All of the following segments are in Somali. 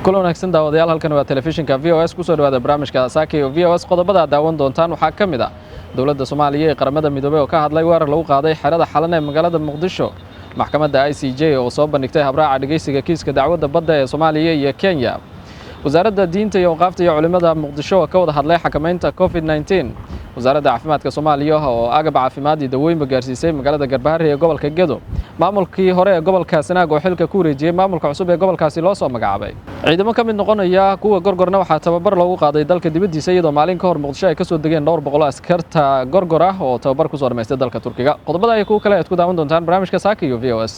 kulan wanaagsan daawadayaal halkan waa telefishinka VOS ku soo dhawaada barnaamijka Saaki iyo VOS qodobada daawan doontaan waxaa kamid ah dawladda Soomaaliya ee qaramada midoobay oo ka hadlay weerar lagu qaaday xerada xalan ee magaalada Muqdisho maxkamadda ICJ oo soo bandhigtay habraaca dhageysiga kiiska dacwadda badda ee Soomaaliya iyo Kenya wasaaradda diinta iyo waqaafta iyo culimada Muqdisho oo ka wada hadlay xakamaynta COVID-19 wasaaradda caafimaadka Soomaaliya oo agab caafimaad iyo daweyn gaarsiisay magaalada Garbaharre ee gobolka Gedo maamulkii hore ee gobolka Sanaag oo xilka ku wareejiyay maamulka cusub ee gobolkaasi loo soo magacaabay ciidamo ka mid noqonaya kuwa gorgorna waxaa tababar loogu qaaday dalka dibadiisa iyadoo maalin ka hor Muqdisho ay ka soo degeen 200 askarta gorgor ah oo tababar ku soo dhameystay dalka Turkiga qodobada ay ku kale aad ku daawan doontaan barnaamijka Saaki iyo VOS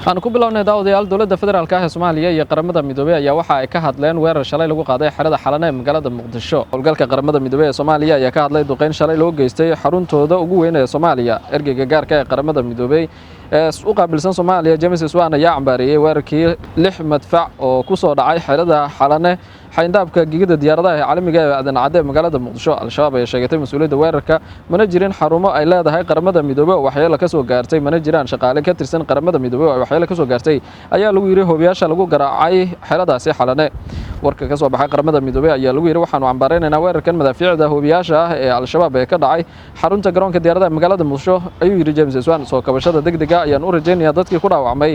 aan ku bilownay daawadayaal dawladda federaalka ah ee Soomaaliya iyo qaramada midoobay ayaa waxa ay ka hadleen weerar shalay lagu qaaday xerada xalan ee magaalada Muqdisho howlgalka qaramada midoobay ee Soomaaliya ayaa ka hadlay duqeyn shalay loo geystay xaruntooda ugu weyn ee Soomaaliya ergeyga gaarka ee qaramada midoobay ee u qaabilsan Soomaaliya James Iswaan ayaa cambaariyay weerarkii 6 madfac oo ku soo dhacay xerada xalan xayndaabka gigida diyaaradaha ee caalamiga ee aadan cadde magaalada Muqdisho al-shabaab ay sheegatay mas'uuliyadda weerarka mana jirin xarumo ay leedahay qaramada midoobay oo waxyeelo ka soo gaartay mana jiraan shaqaale ka tirsan qaramada midoobay oo waxyeelo ka soo gaartay ayaa lagu yiri hoobiyaasha lagu garaacay xeradaasi xalane warka ka soo baxay qaramada midoobay ayaa lagu yiri waxaanu cambaareynaynaa weerarkan madaafiicda hoobiyaasha ah ee al-shabaab ee ka dhacay xarunta garoonka diyaaradaha magaalada Muqdisho ayuu yiri James Iswaan soo kabashada degdega ayaan u rajaynayaa dadkii ku dhaawacmay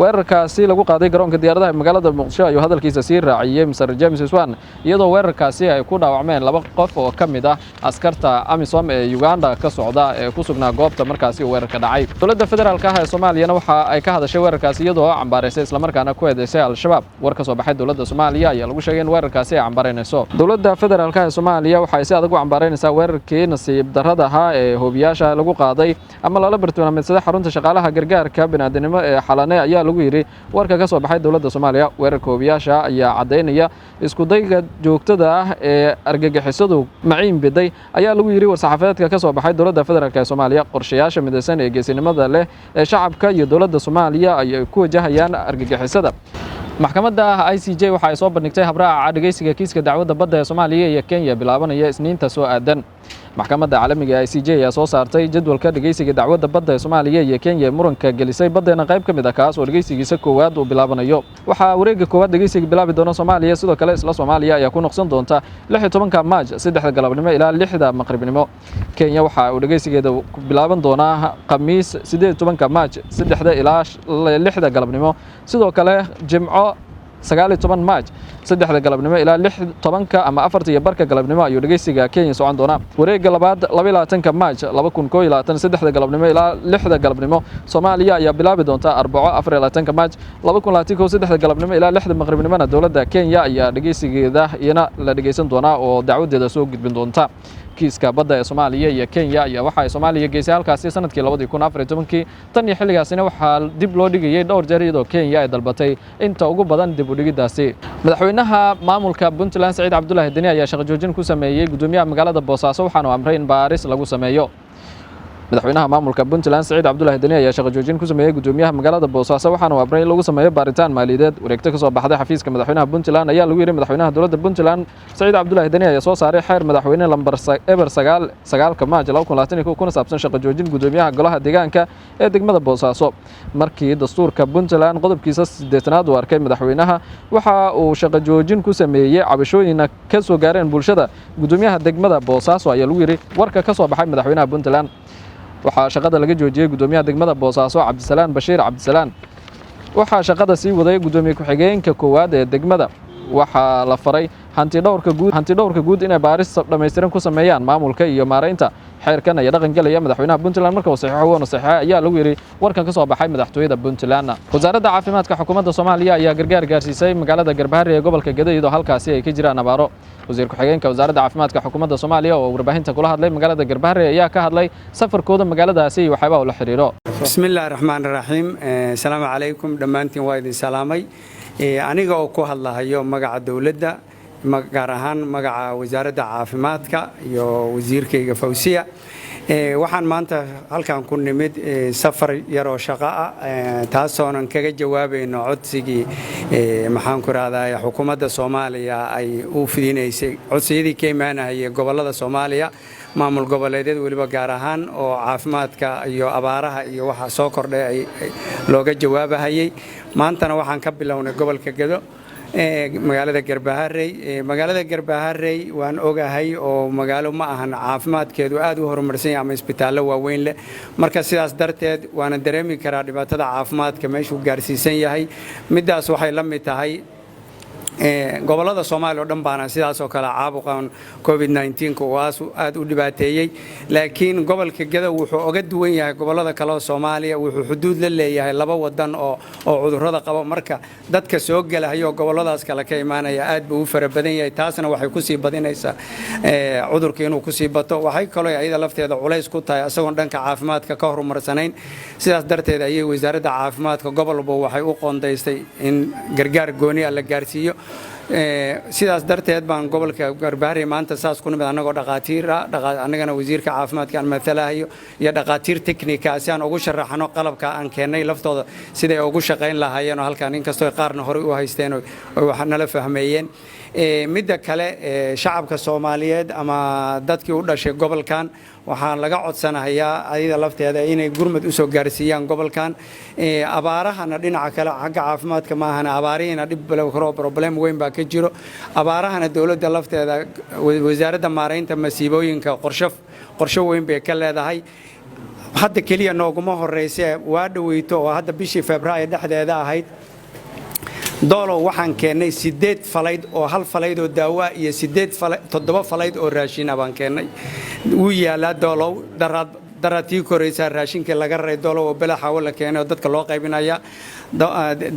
weerarkaasi lagu qaaday garoonka diyaaradaha magaalada Muqdisho ayuu hadalkiisa sii raaciyay Mr. James Iswaan iyadoo weerarkaasi ay ku dhaawacmeen 2 qof oo kamid ah askarta AMISOM ee Uganda ka socda ee ku sugnaa goobta markaasi weerarka dhacay dawladda federaalka ah ee Soomaaliya waxa ay ka hadashay weerarkaasi iyadoo cambaaraysay isla markaana ku eedeysay al-shabaab war ka soo baxay dawladda Soomaaliya ayaa lagu sheegay in weerarkaasi ay cambaaraynayso dawladda federaalka ah ee Soomaaliya waxa ay si adag u cambaaraynaysaa weerarkii nasiib darrada ah ee hoobiyaasha lagu qaaday ama lala bartilmaameedsaday xarunta shaqaalaha gargaarka bini'aadanimo ee xalane ayaa lagu yiri warka ka soo baxay dawladda Soomaaliya weerarka hoobiyaasha ayaa cadeynaya isku dayga joogtada ah ee argagixisadu maciin biday ayaa lagu yiri war-saxaafadeedka ka soo baxay dawladda federaalka ee Soomaaliya qorshayaasha midaysan ee geesinimada leh ee shacabka iyo dawladda Soomaaliya ay ku wajahayaan argagixisada maxkamadda ICJ waxa ay soo bandhigtay habraaca dhageysiga kiiska dacwadda badda ee Soomaaliya iyo Kenya bilaabanaya Isniinta soo aadan maxkamadda caalamiga ee ICJ ayaa soo saartay jadwalka dhageysiga dacwadda badda ee Soomaaliya iyo Kenya muranka gelisay baddeena qayb kamid ah kaas oo dhageysigiisa koowaad uu bilaabanayo waxa wareegga koowaad dhageysiga bilaabi doona Soomaaliya sidoo kale isla Soomaaliya ayaa ku noqon doonta 16 Maaj 3 galabnimo ilaa 6 maqribnimo Kenya waxa uu dhageysigeeda bilaaban doonaa Khamiis 18 Maaj 3 ilaa 6 galabnimo sidoo kale Jimco 19 Maaj 3 galabnimo ilaa 10 ama 4 galabnimo ayuu dhageysiga Kenya socon doona wareegga labaad 22 Maaj 2021 3 galabnimo ilaa 6 galabnimo Soomaaliya ayaa bilaabi doonta Arbaco 24 Maaj 2021 3 galabnimo ilaa 6 maqribnimona dawladda Kenya ayaa dhageysigeeda iyana la dhageysan doona oo dacwadeeda soo gudbin doonta kiiska badda ee Soomaaliya iyo Kenya ayaa waxa ay Soomaaliya geysay halkaasi sanadkii 2014 tan iyo xilligaasina waxa dib loo dhigayay dhowr jeer iyadoo Kenya ay dalbatay inta ugu badan dib u dhigidaasi madaxweynaha maamulka Puntland Saciid Cabdullaahi Deni ayaa shaqo joojin ku sameeyay gudoomiyaha magaalada Boosaaso waxaana amray in baaris lagu sameeyo madaxweynaha maamulka Puntland Saciid Cabdullaahi Dani ayaa shaqo joojin ku sameeyay gudoomiyaha magaalada Boosaaso waxaana uu amray in lagu sameeyo baaritaan maaliyadeed wareegto ka soo baxday xafiiska madaxweynaha Puntland ayaa lagu yiri madaxweynaha dowladda Puntland Saciid Cabdullaahi Dani ayaa soo saaray xeer madaxweyne lambar 9 Maaj 2022 kuna saabsan shaqo joojin gudoomiyaha golaha deegaanka ee degmada Boosaaso markii dastuurka Puntland qodobkiisa 8aad uu arkay madaxweynaha waxa uu shaqo joojin ku sameeyay cabashooyin ka soo gaareen bulshada gudoomiyaha degmada Boosaaso ayaa lagu yiri warka ka soo baxay madaxweynaha Puntland waxaa shaqada laga joojiyay gudoomiyaha degmada Boosaaso Cabdisalaan Bashiir Cabdisalaan waxaa shaqada sii waday gudoomiye ku-xigeenka koowaad ee degmada waxaa la faray hanti dhowrka guud inay baaris dhameystiran ku sameeyaan maamulka iyo maareynta xeerkan ay dhaqan galaya madaxweynaha Puntland marka uu saxiixo ayaa lagu yiri warkan ka soo baxay madaxtooyada Puntland wasaaradda caafimaadka xukuumadda Soomaaliya ayaa gargaar gaarsiisay magaalada Garbaharre ee gobolka Gaday iyadoo halkaasi ay ka jiraan abaaro wasiir ku-xigeenka wasaaradda caafimaadka xukuumadda Soomaaliya oo warbaahinta kula hadlay magaalada Garbaharre ayaa ka hadlay safarkooda magaaladaasi waxba uu la xiriiro bismillaahir rahmaanir rahiim assalaamu calaykum dhamaantiin waa idin salaamay aniga oo ku hadlahayo magaca dawladda gaar ahaan magaca wasaaradda caafimaadka iyo wasiirkayga Fawsiya waxaan maanta halkan ku nimid safar yar oo shaqo ah taasoonan kaga jawaabayno codsigii maxaan ku raadaya xukuumadda Soomaaliya ay u fidinaysay codsiyadii ka imaanayay gobolada Soomaaliya maamul goboleedyada waliba gaar ahaan oo caafimaadka iyo abaaraha iyo waxa soo kordhay ay looga jawaabahayay maantana waxaan ka bilownay gobolka Gado magaalada Garbaharre waan ogahay oo magaalo ma ahan caafimaadkeedu aad u horumarsan ama isbitaallo waaweyn leh marka sidaas darteed waana dareemi karaa dhibaatada caafimaadka meeshuu gaarsiisan yahay midaas waxay la mid tahay gobolada Soomaaliya oo dhan baana sidaas oo kale caabuqan COVID-19 oo aad u dhibaateeyay laakiin gobolka Gado wuxuu uga duwan yahay gobolada kale oo Soomaaliya wuxuu xuduud la leeyahay laba wadan oo cudurrada qaba marka dadka soo galayo goboladaas kale ka imaanaya aad buu u fara badan yahay taasna waxay ku sii badinaysaa cudurka inuu ku sii bato waxay kale ayada lafteeda culays ku tahay asagoon dhanka caafimaadka ka horumarsanayn sidaas darteed ayay wasaaradda caafimaadka gobolba waxay u qoondaystay in gargaar gooni ah la gaarsiiyo sidaas darteed baan gobolka Garbaharre maanta saas ku nimid anagoo dhaqaatiir anagana wasiirka caafimaadka aan matalahayo iyo dhaqaatiir technical si aan ugu sharaxno qalabka aan keenay laftooda siday ugu shaqeyn lahaayeen oo halkaan inkastoo qaarna hore u haysteen oo waxa nala fahmeeyeen midda kale shacabka Soomaaliyeed ama dadkii u dhashay gobolkan waxaan laga codsanayaa ayada lafteeda inay gurmad u soo gaarsiiyaan gobolkan abaarahana dhinaca kale xagga caafimaadka ma ahana abaarihina dhib problem weyn baa ka jiro abaarahana dawladda lafteeda wasaaradda maareynta masiibooyinka qorshe weyn bay ka leedahay hadda kaliya nooguma horeysay waa dhaweyto oo hadda bishii Febraayo dhexdeeda ahayd doolo waxaan keenay 8 falayd oo hal falayd oo daawo iyo 7 falayd oo raashin ah baan keenay uu yaala doolo daratii koreysa raashinka laga ray doolo oo balaxa wala keenay dadka loo qaybinaya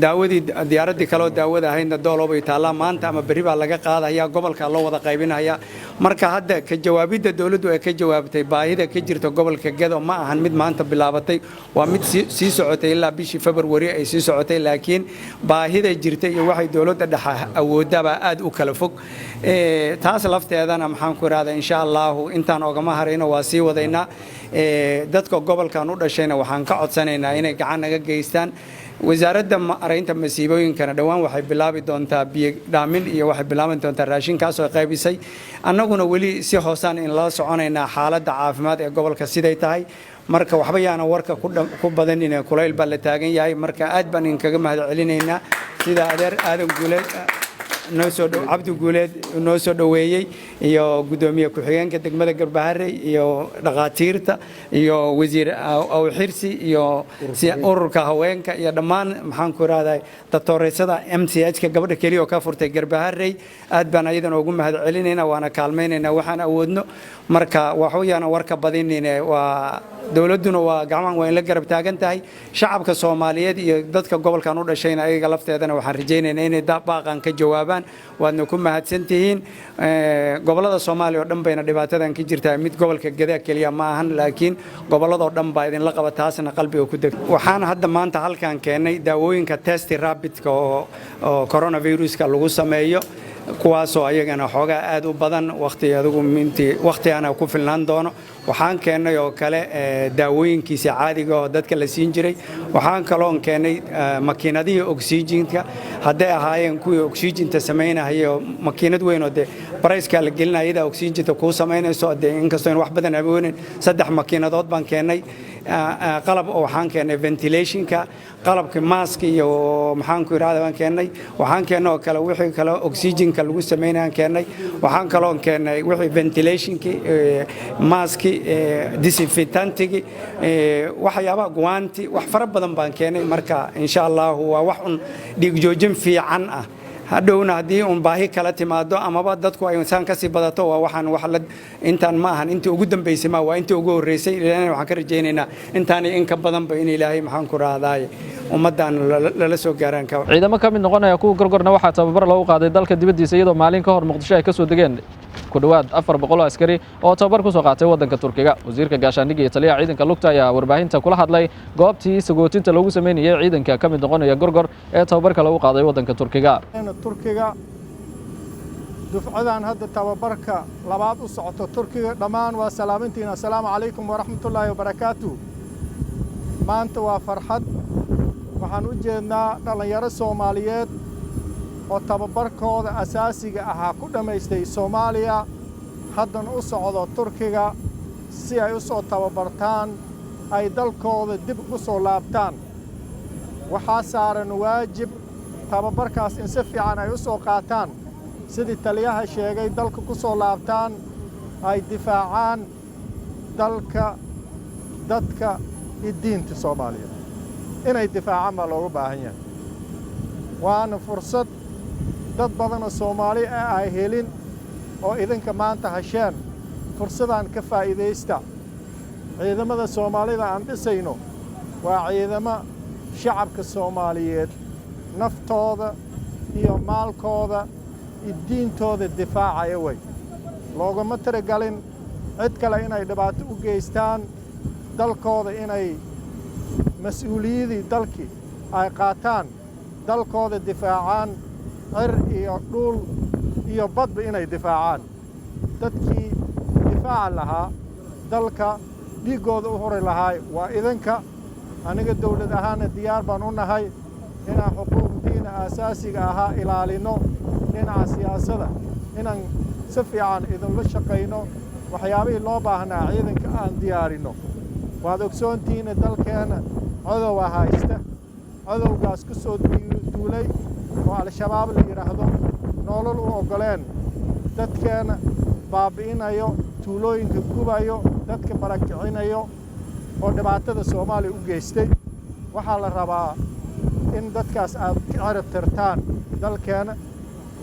daawadii diyaaradii kale oo daawada ahaydna doolo bay taala maanta ama bari baa laga qaadaya gobolka loo wada qaybinaya marka hadda ka jawaabida dawladdu ay ka jawaabtay baahida ka jirta gobolka Gado ma ahan mid maanta bilaabatay waa mid sii socotay ilaa bishii Febraayo ay sii socotay laakiin baahida jirtay iyo waxay dawladda dhaxa awoodaba aad u kala fog taas lafteedana maxaan ku raada insha Allah intaan ogama harayna waa sii wadaynaa dadka gobolkan u dhashayna waxaan ka codsanaynaa inay gacan naga geystaan wasaaradda maareynta masiibooyinkana dhawaan waxay bilaabi doontaa biyo dhaamin iyo waxay bilaaban doontaa raashin kaas oo qaybisay annaguna wali si hoosaan in la soconaynaa xaaladda caafimaad ee gobolka siday tahay marka waxba yaana warka ku badan inay kulayl baa la taagan yahay marka aad baan in kaga mahad celinaynaa sida adeer aadan guuleed Cabdi Guuleed noo soo dhaweeyay iyo gudoomiye ku-xigeenka degmada Garbaharre iyo dhaqaatiirta iyo wasiir Awxirsi iyo ururka haweenka iyo dhammaan maxaan ku raadayay doctoreysada MCH-ka gabadha kaliya oo ka furtay Garbaharre aad baan ayadana ugu mahad celinaynaa waana kaalmaynaynaa waxaan awoodno marka waxooyana warka badinina waa dawladuna waa gacmahan waa in la garab taagan tahay shacabka Soomaaliyeed iyo dadka gobolkan u dhashayna ayaga lafteedana waxaan rajaynaynaa inay baaqan ka jawaabaan waadna ku mahadsantihiin gobolada Soomaaliya oo dhan bayna dhibaatadan ka jirtaa mid gobolka Gado kaliya ma ahan laakiin gobolada oo dhan baa idin la qaba taasna qalbiga ku deg waxaan hadda maanta halkan keenay daawooyinka test rapid oo coronavirus-ka lagu sameeyo kuwaasoo ayagana xoogaa aad u badan wakhtigaana ku filnaan doono. waxaan keennay oo kale daawooyinkiisa caadiga oo dadka la siin jiray. waxaan kaloon keennay makiinadihii oksijiinka hadday ahaayeen kuwii oksijiinta samaynahaya oo makiinad weyn oo dee barayskaa la gelinaya iyada oksijiinta kuu samaynayso dee inkastoo in wax badan aboonin 3 makiinadood baan keennay. qalab oo waxaan keennay ventilationka qalabka maaska iyo maxaan ku yiraahdaa waan keennay. waxaan keennay oo kale wixii kale oksijiinka lagu sameynayaan keennay. waxaan kaloon keennay wixii ventilationki maaski disinfectantigi waxyaabaha guwaanti wax fara badan baan keennay. marka insha Allah waa wax un dhiig joojin fiican ah. hadhowna haddii un baahi kala timaado amaba dadku ay insaan ka sii badato waa waxaan wax la intaan ma ahan intii ugu dambeysay ma waa intii ugu horeysay. ilaahay waxaan ka rajaynaynaa intaan in ka badan ba in ilaahay maxaan ku raahdaay ummadan lala soo gaaraan ka ciidamo ka mid noqonaya kuwa gorgorna waxaa tababar loogu qaaday dalka dibadiisa iyadoo maalin ka hor Muqdisho ay ka soo degeen ku dhawaad 400 askari oo tababar ku soo qaatay wadanka Turkiga. wasiirka gaashaandhigga iyo taliyaha ciidanka lugta ayaa warbaahinta kula hadlay goobtii sagootinta lagu sameeyay ciidanka ka mid noqonaya gorgor ee tababarka lagu qaaday wadanka Turkiga. Turkiga dufcadan hadda tababarka labaad u socoto Turkiga dhamaan waa salaamintiina. Assalaamu calaykum wa rahmatullaahi wa barakaatuh. maanta waa farxad. waxaan u jeednaa dhalinyaro Soomaaliyeed oo tababarkooda asaasiga ahaa ku dhamaystay Soomaaliya haddana u socdo Turkiga si ay u soo tababartaan ay dalkooda dib u soo laabtaan. waxaa saaran waajib tababarkaas in si fiican ay u soo qaataan sidii taliyaha sheegay dalka ku soo laabtaan ay difaacaan dalka dadka iyo diinta Soomaaliya inay difaacaan baa looga baahan yahay. waana fursad dad badan oo Soomaali ah ay helin oo idinka maanta hasheen fursadan ka faa'iideysta. ciidamada Soomaalida aan dhisayno waa ciidamo shacabka Soomaaliyeed naftooda iyo maalkooda iyo diintooda difaacaya way. loogama tiragalin cid kale inay dhibaato u geystaan dalkooda inay mas'uuliyadii dalkii ay qaataan dalkooda difaacaan cir iyo dhul iyo badba inay difaacaan. dadkii difaaca lahaa dalka dhiigooda u hori lahaay waa idinka. aniga dawlad ahaana diyaar baan u nahay inaan xuquuqdiina asaasiga ahaa ilaalino. dhinaca siyaasadda inaan si fiican idinla shaqayno waxyaabihii loo baahnaa ciidanka aan diyaarino. waad ogsoontihiin dalkeena codow haysta codowgaas ku soo duulay oo al-shabaab la yiraahdo nolol u ogoleen dadkeena baabi'inayo tuulooyinka gubayo dadka barakicinayo oo dhibaatada Soomaaliya u geystay. waxaa la rabaa in dadkaas aad cirib tirtaan dalkeena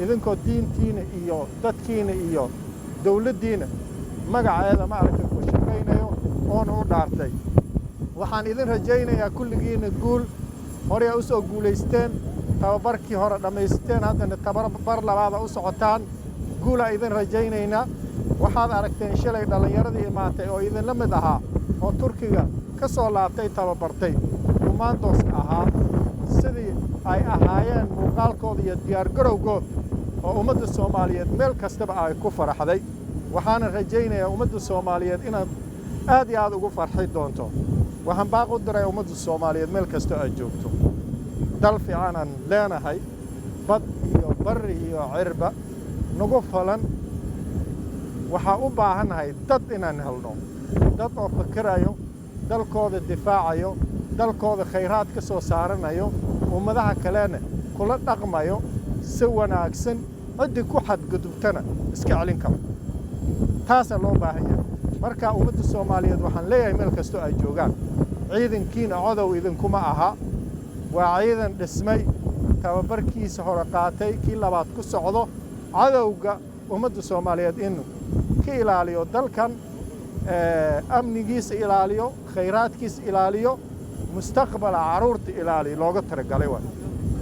idinkoo diintiina iyo dadkiina iyo dawladdiina magaceeda ma aragtay ku shaqaynayo oona u dhaartay. waxaan idin rajaynayaa kulligiina guul. hore u soo guulaysteen tababarkii hore dhamaysteen haddana tababar labaad u socotaan. guula idin rajaynaynaa. waxaad aragteen shalay dhalinyaradii imaatay oo idin la mid ahaa oo Turkiga ka soo laabtay tababartay kumaandooska ahaa sidii ay ahaayeen muuqaalkooda iyo diyaar garowgood oo ummadda Soomaaliyeed meel kastaba ay ku faraxday. waxaan rajaynayaa ummadda Soomaaliyeed inaad aad iyo aad ugu farxi doonto. waxaan baaq u diray ummadda Soomaaliyeed meel kasta ay joogto. dal fiican aan leenahay bad iyo bari iyo cirba nagu falan. waxaa u baahannahay dad inaan helno dad oo fikirayo dalkooda difaacayo dalkooda khayraad ka soo saaranayo ummadaha kalena kula dhaqmayo si wanaagsan ciddii ku xadgudubtana iska celin karo. taasaa loo baahan yahay. marka ummadda Soomaaliyeed waxaan leeyahay meel kastoo ay joogaan ciidankiina codow idinkuma aha. waa ciidan dhismay tababarkiisa hore qaatay kii labaad ku socdo. cadowga ummadda Soomaaliyeed inuu ka ilaaliyo dalkan amnigiisa ilaaliyo khayraadkiisa ilaaliyo mustaqbal caruurta ilaaliyo looga talagalay.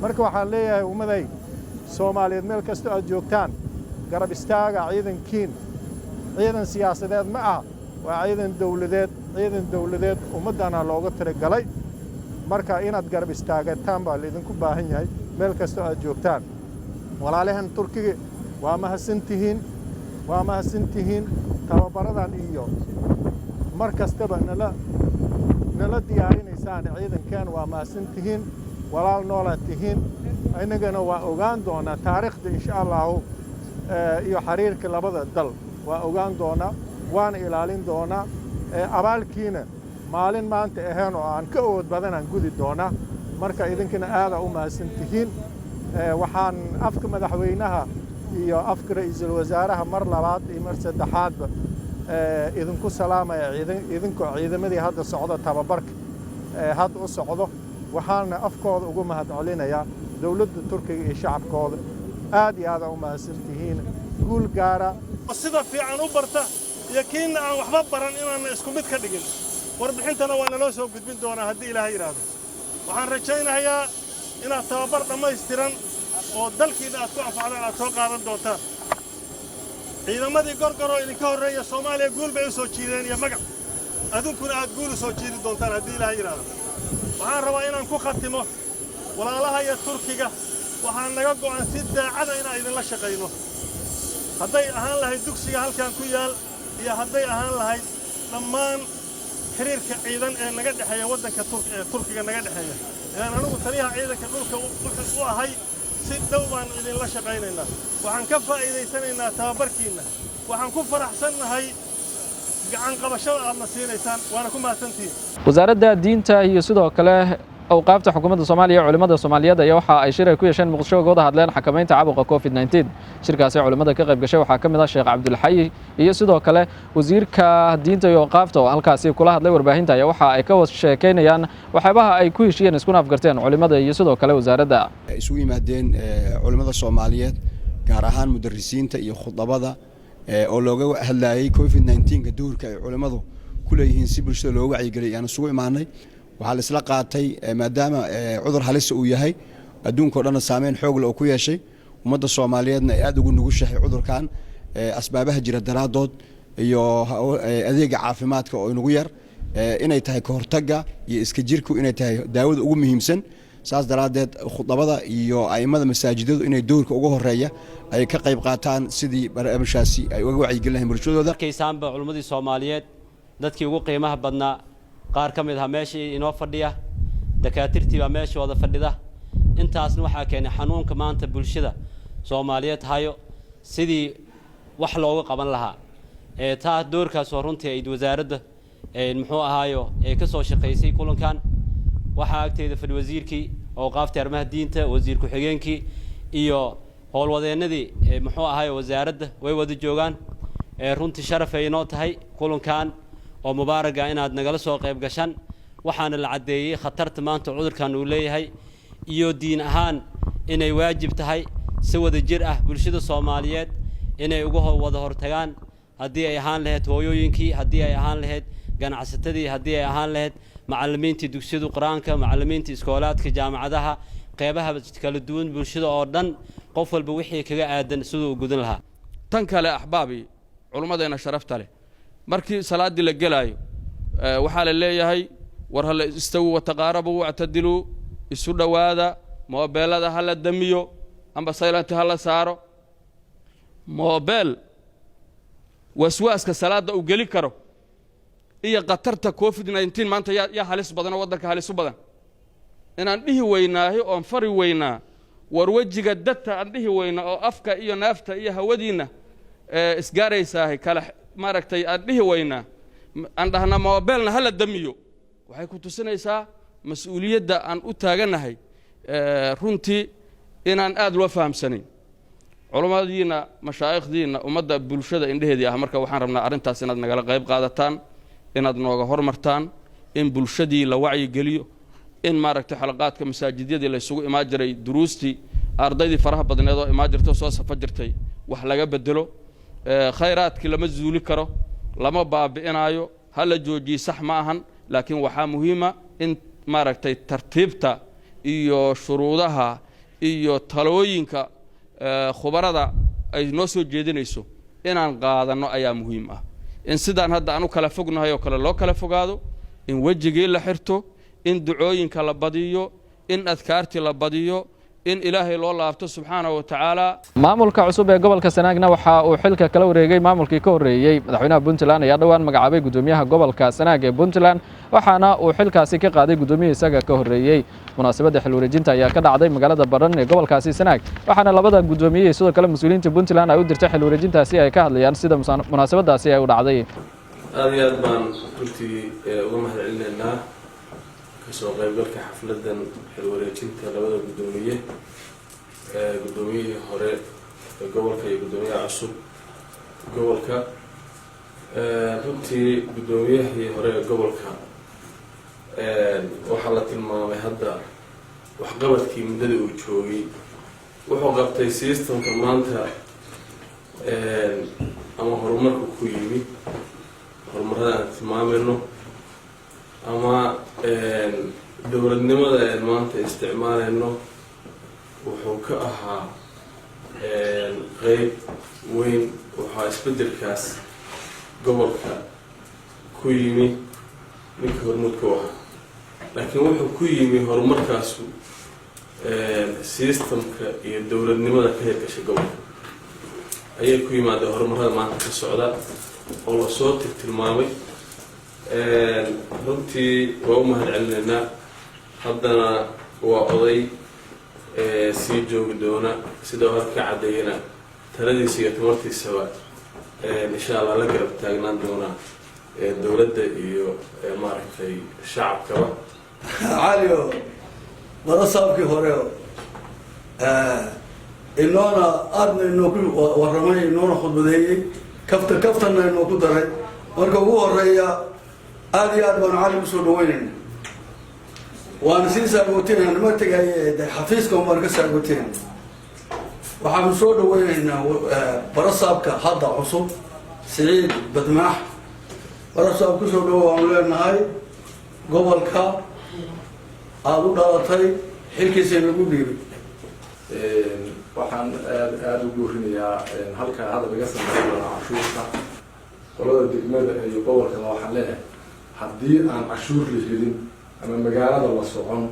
marka waxaan leeyahay ummaday Soomaaliyeed meel kastoo aad joogtaan garab istaaga ciidankiin. ciidan siyaasadeed ma aha waa ciidan dawladeed ummadana looga talagalay. marka inaad garab istaagataan baa idinku baahan yahay meel kastoo aad joogtaan. walaalahan Turkiga waa mahadsantihiin tababaradan iyo mar kastaba nala diyaarinaysaan ciidankan waa mahadsantihiin walaal noolaad tihiin innagana waa ogaan doonaa taariikhda insha allahu iyo xiriirka labada dal waa ogaan doonaa waana ilaalin doonaa abaalkiina maalin maanta ahayn oo aan ka awood badanaan gudi doonaa marka idinkana aada u mahadsantihiin waxaan afka madaxweynaha iyo afka ra'iisul wasaaraha mar labaad iyo mar saddexaadba idinku salaamaya idinkoo ciidamadii hadda socda tababarka hadda u socdo waxaana afkooda ugu mahadcelinayaa dawladda Turkiga iyo shacabkooda aad iyo aad u mahadsantihiin guul gaara sida fiican u barta yakiin aan waxba baran inaan isku mid ka dhigin warbixintana waa naloo soo gudbin doonaa haddii ilaahay yiraahdo waxaan rajaynayaa inaad tababar dhammaystiran oo dalkiina aad ku anfacdaan aad soo qaadan doontaan ciidamadii gorgor oo idinka horreeya Soomaaliya guul bay u soo jiideen iyo magac adunkuna aad guul u soo jiidi doontaan haddii ilaahay yiraahdo waxaan rabaa inaan ku khatimo walaalaha iyo Turkiga waxaan naga go'an si daacada inaan idinla shaqayno hadday ahaan lahayd dugsiga halkan ku yaal iyo hadday ahaan lahayd dhammaan xiriirka ciidan ee naga dhaxeeya waddanka Turkiga naga dhaxeeya anigu taliyaha ciidanka dhulka u ahay si dhow baan idinla shaqaynaynaa waxaan ka faa'iidaysanaynaa tababarkiina waxaan ku faraxsannahay gacan qabashada aadna siinaysaan waana ku mahadsantihiin wasaaradda diinta iyo sidoo kale awqaafta xukuumadda Soomaaliya culimada Soomaaliyeed ayaa waxa ay shir ku yeesheen Muqdisho uga wada hadleen xakamaynta caabuqa COVID-19 shirkaasi culimada ka qayb gashay waxaa ka mid ah Sheekh Cabdul Xayy iyo sidoo kale wasiirka diinta iyo awqaafta oo halkaasi kula hadlay warbaahinta ayaa waxa ay ka sheekeynayaan waxyaabaha ay ku heshiyeen iskuna afgarteen culimada iyo sidoo kale wasaaradda isugu yimaadeen culimada Soomaaliyeed gaar ahaan mudarrisiinta iyo khudabada oo looga hadlayay COVID-19 duurka ay culimadu ku leeyihiin si bulshada loo wacyigeliyay aan isugu imaanay waxaa la isla qaatay maadaama cudur halis uu yahay adduunka oo dhan saameyn xoog leh oo ku yeeshay ummadda Soomaaliyeedna ay aad ugu nugushahay cudurkan asbaabaha jira daraadood iyo adeega caafimaadka oo inagu yar inay tahay ka hortagga iyo iska jirku inay tahay daawada ugu muhiimsan saas daraadeed khudabada iyo aimada masaajidadu inay doorka ugu horeeya ay ka qayb qaataan sidii barnaamijkaasi ay uga wacyigelin bulshadooda kaysaanba culimadii Soomaaliyeed dadkii ugu qiimaha badnaa qaar ka mid ah meeshii inoo fadhiya dakaatirtii baa meesha wada fadhida intaasna waxaa keenay xanuunka maanta bulshada Soomaaliyeed hayo sidii wax looga qaban lahaa taa doorkaas oo runtii ay wasaaradda muxuu ahaayo ka soo shaqeysay kulankan waxaa agteeda fadhi wasiirkii awqaafta arrimaha diinta wasiir ku xigeenkii iyo howlwadeenadii muxuu ahaayo wasaaradda way wada joogaan runtii sharaf ay inoo tahay kulankan oo mubaaraga inaad nagala soo qayb gashan waxaana la cadeeyay khatarta maanta cudurkan uu leeyahay iyo diin ahaan inay waajib tahay si wada jir ah bulshada Soomaaliyeed inay uga wada hortagaan haddii ay ahaan lahayd hooyooyinkii haddii ay ahaan lahayd ganacsatadii haddii ay ahaan lahayd macallimiintii dugsiyada quraanka macallimiintii iskoolaadka jaamacadaha qeybaha kala duwan bulshada oo dhan qof walba wixii kaga aadan sidoo gudan lahaa tan kale ahbaabi culimadeena sharafta leh markii salaadii la galaayo waxa la leeyahay war hal istawu wa taqarabu wa atadilu isu dhawaada moobelada hala damiyo amba silent hala saaro moobel waswaaska salaada uu gali karo iyo qatarta COVID-19 maanta ya halis badan wadanka halis badan inaan dhihi weynaahay oo fari weynaa war wajiga dadta aan dhihi weynaa oo afka iyo naafta iyo hawadiina isgaaraysaa kala maaragtay aan dhihi weynaa aan dhahna moobelna hala damiyo waxay ku tusinaysaa mas'uuliyadda aan u taaganahay runtii inaan aad loo fahamsanayn culimadiina mashaayikhdiina ummadda bulshada indheheedii ah marka waxaan rabnaa arintaas inaad nagala qayb qaadataan inaad nooga hormartaan in bulshadii la wacyi geliyo in maaragtay xalaqaadka masaajidyada la isugu imaan jiray duruustii ardaydii faraha badneed oo imaan jirtay soo safar jirtay wax laga bedelo khayraadkii lama zuuli karo lama baabi'inayo hala joojiyo sax ma ahan laakiin waxaa muhiima in maaragtay tartiibta iyo shuruudaha iyo talooyinka khubarada ay noo soo jeedinayso inaan qaadano ayaa muhiim ah in sidaan hadda aanu kala fognahay oo kale loo kala fogaado in wajigii la xirto in ducooyinka la badiyo in adkaartii la badiyo in ilaahay loo laabto subxaanahu wa tacaala. maamulka cusub ee gobolka Sanaagna waxa uu xilka kala wareegay maamulkii ka horeeyay madaxweynaha Puntland ayaa dhawaan magacaabay gudoomiyaha gobolka Sanaag ee Puntland waxaana uu xilkaasi ka qaaday gudoomiyihii isaga ka horeeyay. munaasabadda xil wareejinta ayaa ka dhacday magaalada Baran ee gobolkaasi Sanaag waxaana labada gudoomiyey sidoo kale mas'uuliyiinta Puntland ay u dirtay xil wareejintaasi ay ka hadlayaan sida munaasabadaasi ay u dhacday. aad iyo aad baan runtii uga mahadcelinaynaa kasoo qaybgalka xafladan xil wareejinta labada gudoomiye gudoomiyihii hore ee gobolka iyo gudoomiyaha cusub gobolka. runtii gudoomiyihii hore ee gobolka waxaa la tilmaamay hadda waxqabadkii muddada uu joogay wuxuu qabtay systemka maanta ama horumarku ku yimi horumarada aan tilmaamayno ama dowladnimada aan maanta isticmaalayno wuxuu ka ahaa qeyb weyn. waxaa isbedelkaas gobolka ku yimi ninka hormuudka u ahaa, laakiin wuxuu ku yimi horumarkaasu systemka iyo dowladnimada ka hirgashay gobolka ayay ku yimaadeen horumarada maanta ka socda oo lasoo tilmaamay. runtii waa u mahadcelinaynaa. haddana waa oday sii joogi doona sida hore ka caddeeyana taladiisa iyo tamartiisaba insha allah la garab taagnaan doona dowladda iyo maaragtay shacabkaba. caliyo madasaabkii hore inoona aadna inooku warramay inoona khudbadeeyey kaftanna inooku daray. marka ugu horeeya aad iyo aad baan cali usoo dhaweynayna waana sii saagootinayna ma tegaye de xafiiska umaan ka saagootinayna. waxaanu soo dhaweynaynaa barasaabka hadda cusub Siciid Badmaax. barasaab kusoo dhawo waanu leenahay gobolka aada u dhalatay xilkiisa lagu dhiibay. waxaan aada u guurinayaa halka hadda laga sameeyo cashuurta qolada degmada iyo gobolkana waxaan leeyahay haddii aan cashuur la helin ama magaalada la socon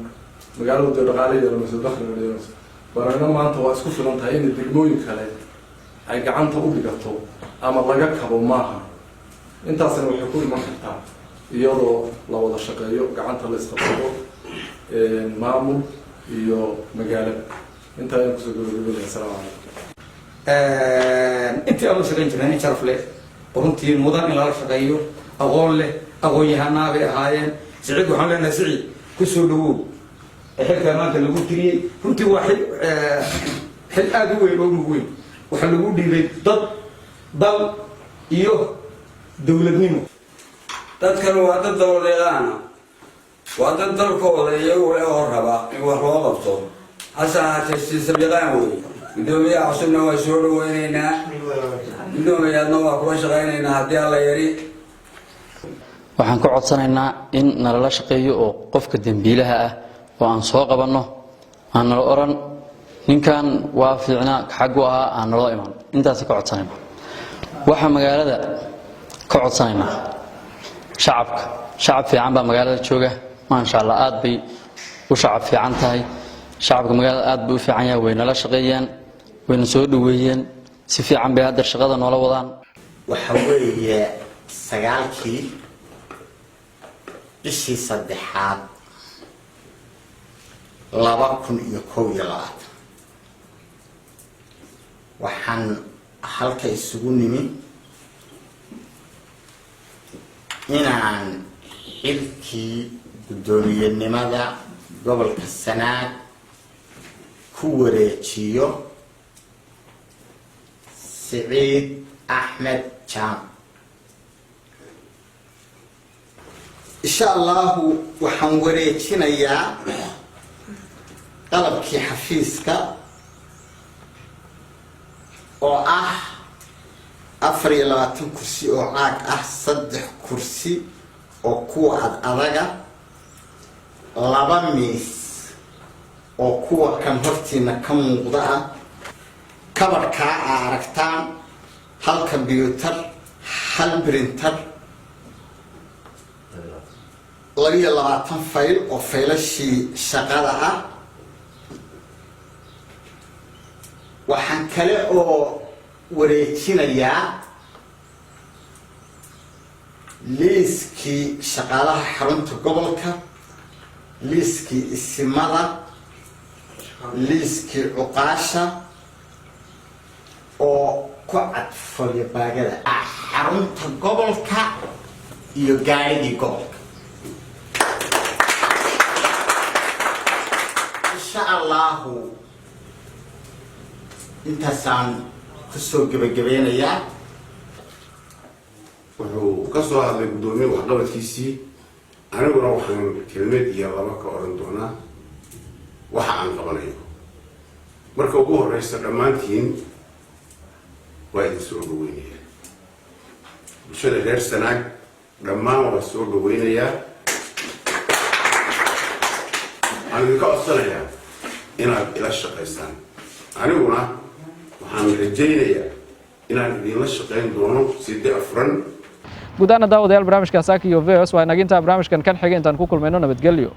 magaalada dee dhaqaalaheeda mise dakhligeeda barana maanta waa isku filan tahay in degmooyin kale ay gacanta u dhigato ama laga kabo maaha. intaasna waxay ku iman kartaa iyadoo la wada shaqeeyo gacanta la isqabsado maamul iyo magaalada. intaa ayaan kusoo gabagabinaya. assalaamu calaykum. intii aan la shaqayn jirnay nin sharaf leh runtii mudan in lala shaqeeyo aqoon leh aqoon-yahanaa bay ahaayeen. Siciid waxaan leenahay Siciid kusoo dhawow xilka maanta lagu tiriyey runtii waa xil aada u weyn oo mug weyn. waxaa lagu dhiibay dal iyo dowladnimo. dadkan waa dad dowladeedaana waa dad dalkooda iyagu oo raba in wax loo qabto hase ahaatee siisabiyaqaan wey. gudoomiyaha cusubna waa soo dhaweynaynaa gudoomiyaadna waa kula shaqaynaynaa haddii alla yari. waxaan ka codsanaynaa in nalala shaqeeyo oo qofka dambiilaha ah oo aan soo qabanno aan nala oran ninkan waa fiicnaa xaggu ahaa aan naloo iman. intaas ka codsanaynaa. waxaa magaalada ka codsanaynaa shacab fiican baa magaalada jooga maasha Allah aad bay u shacab fiican tahay. shacabka magaalada aad buu u fiican yahay way nala shaqeeyaan wayna soo dhaweeyeen si fiican bay hadda shaqada noola wadaan. waxa weeye 9kii bishii 3aad 2021 waxaan halka isugu nimi inaan xilkii gudoomiyenimada gobolka Sanaag ku wareejiyo Siciid Axmed Jaam. insha Allah waxaan wareejinayaa qalabkii xafiiska oo ah 24 kursi oo caag ah 3 kursi oo kuwa adaga 2 miis oo kuwa kan hortiina ka muuqda ah kabarka aragtaan 1 computer 1 printer 22 fayl oo faylashii shaqada ah kale oo wareejinayaa liiskii shaqaalaha xarunta gobolka, liiskii isimada, liiskii cuqaasha oo ku cadfolya baagada xarunta gobolka iyo gaarigii gobolka. insha allahu intaasaan kusoo gebagabeynayaa. wuxuu ka soo hadlay guddoomiye waxqabadkiisii, aniguna waxaan kelmad iyo laba ka odhan doonaa waxa aan qabanayo. marka ugu horeysa dhammaantiin waa idin soo dhaweynayaa, bulshada reer Sanaag dhammaan waa soo dhaweynayaa. waxaan idinka codsanayaa inaad ila shaqaysaan, aniguna waxaan rajaynayaa inaan idinla shaqayn doono si daafran. guud ahaan daawadayaal barnaamijka Saaka iyo VOS waa inaginta barnaamijkan kan xigay intaan ku kulmayno nabadgelyo.